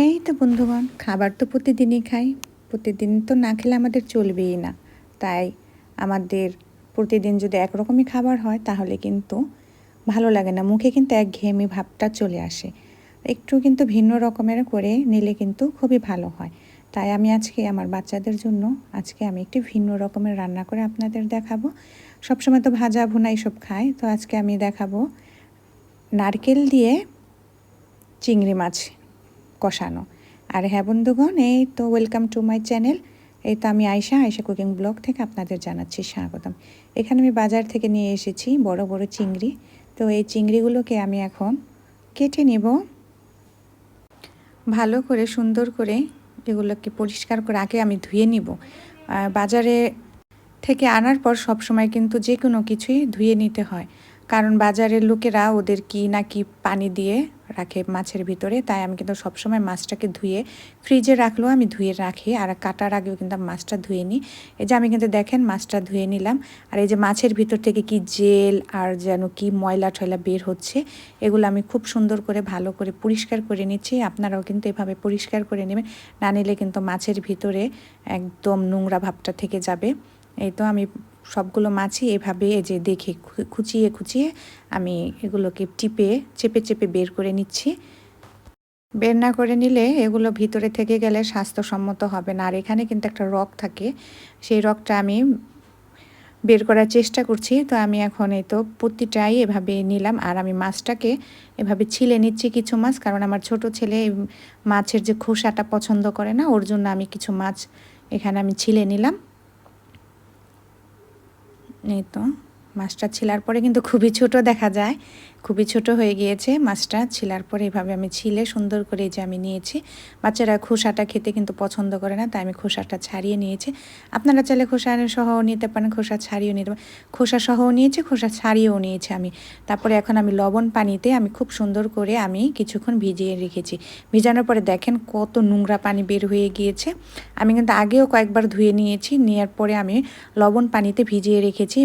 এই তো বন্ধুগণ, খাবার তো প্রতিদিনই খাই। প্রতিদিন তো না খেলে আমাদের চলবেই না। তাই আমাদের প্রতিদিন যদি একরকমই খাবার হয় তাহলে কিন্তু ভালো লাগে না, মুখে কিন্তু একঘেয়েমি ভাবটা চলে আসে। একটু কিন্তু ভিন্ন রকমের করে নিলে কিন্তু খুবই ভালো হয়। তাই আমি আজকে আমার বাচ্চাদের জন্য আমি একটি ভিন্ন রকমের রান্না করে আপনাদের দেখাবো। সবসময় তো ভাজা ভুনা এইসব খায়, তো আজকে আমি দেখাবো নারকেল দিয়ে চিংড়ি মাছ কষানো। আর হ্যাঁ বন্ধুগণ, এই তো ওয়েলকাম টু মাই চ্যানেল। এই তো আমি আয়শা কুকিং ব্লগ থেকে আপনাদের জানাচ্ছি স্বাগতম। এখানে আমি বাজার থেকে নিয়ে এসেছি বড় বড় চিংড়ি। তো এই চিংড়িগুলোকে আমি এখন কেটে নেব ভালো করে, সুন্দর করে। এগুলোকে পরিষ্কার করে আগে আমি ধুয়ে নিব। বাজারে থেকে আনার পর সব সময় কিন্তু যে কোনো কিছুই ধুয়ে নিতে হয়, কারণ বাজারের লোকেরা ওদের কি না কি পানি দিয়ে রাখে মাছের ভিতরে। তাই আমি কিন্তু সবসময় মাছটাকে ধুয়ে ফ্রিজে রাখলেও আমি ধুয়ে রাখি, আর কাটার আগেও কিন্তু মাছটা ধুয়ে নিই। এই যে আমি কিন্তু দেখেন মাছটা ধুয়ে নিলাম, আর এই যে মাছের ভিতর থেকে কি জেল আর যেন কি ময়লা টয়লা বের হচ্ছে, এগুলো আমি খুব সুন্দর করে ভালো করে পরিষ্কার করে নিচ্ছি। আপনারাও কিন্তু এভাবে পরিষ্কার করে নেবেন, না নিলে কিন্তু মাছের ভিতরে একদম নোংরা ভাবটা থেকে যাবে। এই তো আমি সবগুলো মাছই এভাবে এই যে দেখে খুঁচিয়ে খুঁচিয়ে আমি এগুলোকে চেপে চেপে বের করে নিচ্ছি। বের না করে নিলে এগুলো ভিতরে থেকে গেলে স্বাস্থ্যসম্মত হবে না। আর এখানে কিন্তু একটা রগ থাকে, সেই রগটা আমি বের করার চেষ্টা করছি। তো আমি এখন এই তো প্রতিটাই এভাবে নিলাম, আর আমি মাছটাকে এভাবে ছিলে নিচ্ছি কিছু মাছ, কারণ আমার ছোট ছেলে মাছের যে খোসাটা পছন্দ করে না, ওর জন্য আমি কিছু মাছ এখানে আমি ছিলে নিলাম। এই তো মাছটা ছিলার পরে কিন্তু খুবই ছোট দেখা যায়, খুবই ছোট হয়ে গিয়েছে মাছটা ছিলার পরে। এভাবে আমি ছিলে সুন্দর করে যে আমি নিয়েছি। বাচ্চারা খোসাটা খেতে কিন্তু পছন্দ করে না, তাই আমি খোসাটা ছাড়িয়ে নিয়েছি। আপনারা চাইলে খোসা সহও নিতে পারেন, খোসা ছাড়িয়েও নিতে পারেন। খোসা সহও নিয়েছি, খোসা ছাড়িয়েও নিয়েছি আমি। তারপরে এখন আমি লবণ পানিতে আমি খুব সুন্দর করে আমি কিছুক্ষণ ভিজিয়ে রেখেছি। ভিজানোর পরে দেখেন কত নোংরা পানি বের হয়ে গিয়েছে। আমি কিন্তু আগেও কয়েকবার ধুয়ে নিয়েছি, নেওয়ার পরে আমি লবণ পানিতে ভিজিয়ে রেখেছি।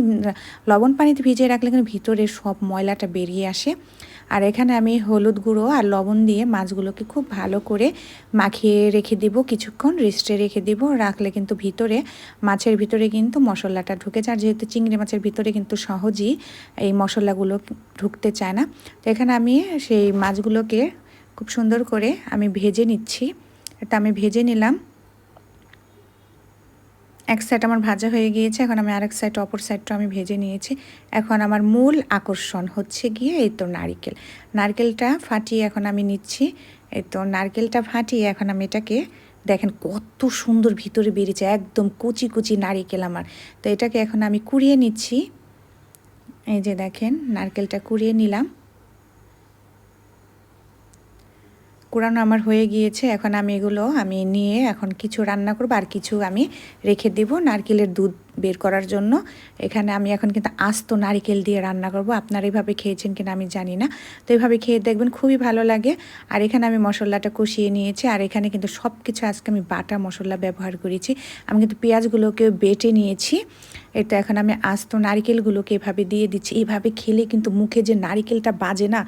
লবণ পানিতে ভিজিয়ে রাখলে কিন্তু ভিতরে সব ময়লাটা বেরিয়ে আসে। আর এখানে আমি হলুদ গুঁড়ো আর লবণ দিয়ে মাছগুলোকে খুব ভালো করে মাখিয়ে রেখে দিব, কিছুক্ষণ রেস্টে রেখে দিব। রাখলে কিন্তু ভিতরে মাছের ভিতরে কিন্তু মশলাটা ঢুকে যায়, যেহেতু চিংড়ি মাছের ভিতরে কিন্তু সহজেই এই মশলাগুলো ঢুকতে চায় না। তো এখানে আমি সেই মাছগুলোকে খুব সুন্দর করে আমি ভেজে নিচ্ছি। এটা আমি ভেজে নিলাম। এক সাইড আমার ভাজা হয়ে গিয়েছে, এখন আমি আরেক সাইড, অপর সাইডটা আমি ভেজে নিয়েছি। এখন আমার মূল আকর্ষণ হচ্ছে গিয়ে এই তো নারকেলটা ফাটিয়ে এখন আমি নিচ্ছি। এই তো নারকেলটা ফাটিয়ে এখন আমি এটাকে দেখেন কত সুন্দর ভিতরে বেরিয়েছে, একদম কুচি কুচি নারকেল আমার। তো এটাকে এখন আমি কুড়িয়ে নিচ্ছি। এই যে দেখেন নারকেলটা কুড়িয়ে নিলাম। কুড়ানো আমার হয়ে গিয়েছে। এখন আমি এগুলো আমি নিয়ে এখন কিছু রান্না করব, আর কিছু আমি রেখে দেব নারকেলের দুধ বের করার জন্য। এখানে আমি এখন কিন্তু আস্ত নারকেল দিয়ে রান্না করব। আপনারা এইভাবে খেয়েছেন কিনা আমি জানি না, তো এইভাবে খেয়ে দেখবেন খুবই ভালো লাগে। আর এখানে আমি মশলাটা কষিয়ে নিয়েছি, আর এখানে কিন্তু সব কিছু আজকে আমি বাটা মশলা ব্যবহার করেছি। আমি কিন্তু পেঁয়াজগুলোকেও বেটে নিয়েছি। এটা এখন আমি আস্ত নারকেলগুলোকে এভাবে দিয়ে দিচ্ছি। এভাবে খেলে কিন্তু মুখে যে নারকেলটা বাজে না,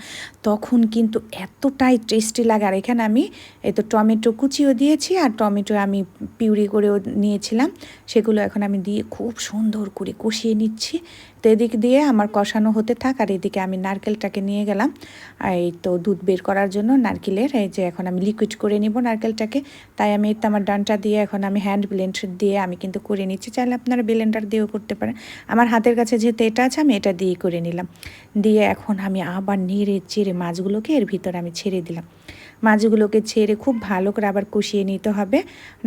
তখন কিন্তু এতটাই টেস্টি লাগে। আর এখানে আমি এই তো টমেটো কুচিও দিয়েছি, আর টমেটো আমি পিউরি করেও নিয়েছিলাম, সেগুলো এখন আমি দিয়ে খুব সুন্দর করে কষিয়ে নিচ্ছি। তো এদিক দিয়ে আমার কষানো হতে থাক, আর এদিকে আমি নারকেলটাকে নিয়ে গেলাম এই তো দুধ বের করার জন্য নারকেলের। এই যে এখন আমি লিকুইড করে নিব নারকেলটাকে। তাই আমি তো আমার ডানটা দিয়ে এখন আমি হ্যান্ড ব্লেন্ডার দিয়ে আমি কিন্তু করে নিচ্ছি। চাইলে আপনারা ব্লেন্ডার দিয়েও করতে পারেন। আমার হাতের কাছে যেহেতু এটা আছে, আমি এটা দিয়ে করে নিলাম। দিয়ে এখন আমি আবার নেড়ে চেড়ে মাছগুলোকে এর ভিতরে আমি ছেড়ে দিলাম। মাছগুলোকে ছেড়ে খুব ভালো করে আবার কষিয়ে নিতে হবে,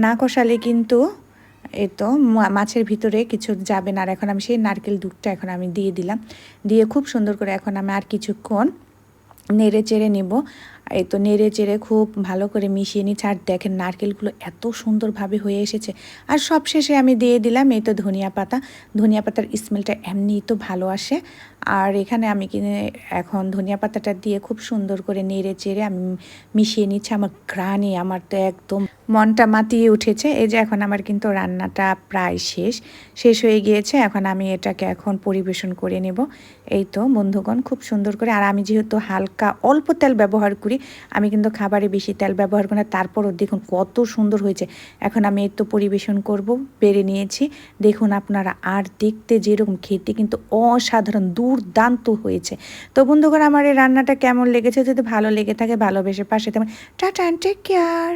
না কষালে কিন্তু এই তো মাছের ভিতরে কিছু যাবে না। আর এখন আমি সেই নারকেল দুধটা এখন আমি দিয়ে দিলাম, দিয়ে খুব সুন্দর করে এখন আমি আর কিছুক্ষণ নেড়ে চেড়ে নেব। এই তো নেড়ে চেড়ে খুব ভালো করে মিশিয়ে নিচ্ছি। আর দেখেন নারকেলগুলো এত সুন্দরভাবে হয়ে এসেছে। আর সবশেষে আমি দিয়ে দিলাম এই তো ধনিয়া পাতার স্মেলটা এমনিই তো ভালো আসে। আর এখানে আমি এখন ধনিয়া পাতাটা দিয়ে খুব সুন্দর করে নেড়ে চেড়ে আমি মিশিয়ে নিচ্ছি। আমার ঘ্রাণে আমার তো একদম মনটা মাতিয়ে উঠেছে। এই যে এখন আমার কিন্তু রান্নাটা প্রায় শেষ হয়ে গিয়েছে। এখন আমি এটাকে এখন পরিবেশন করে নেব। এই তো বন্ধুগণ খুব সুন্দর করে। আর আমি যেহেতু হালকা অল্প তেল ব্যবহার করি, আমি কিন্তু খাবারে বেশি তেল ব্যবহার করি না, তারপরও দেখুন কত সুন্দর হয়েছে। এখন আমি এর তো পরিবেশন করব, বেড়ে নিয়েছি দেখুন আপনারা। আর দেখতে যেরকম, খেতে কিন্তু অসাধারণ দুর্দান্ত হয়েছে। তো বন্ধুগণ, আমার এই রান্নাটা কেমন লেগেছে, যদি ভালো লেগে থাকে ভালোবেসে পাশে তেমন টাটা অ্যান্ড টেক কেয়ার।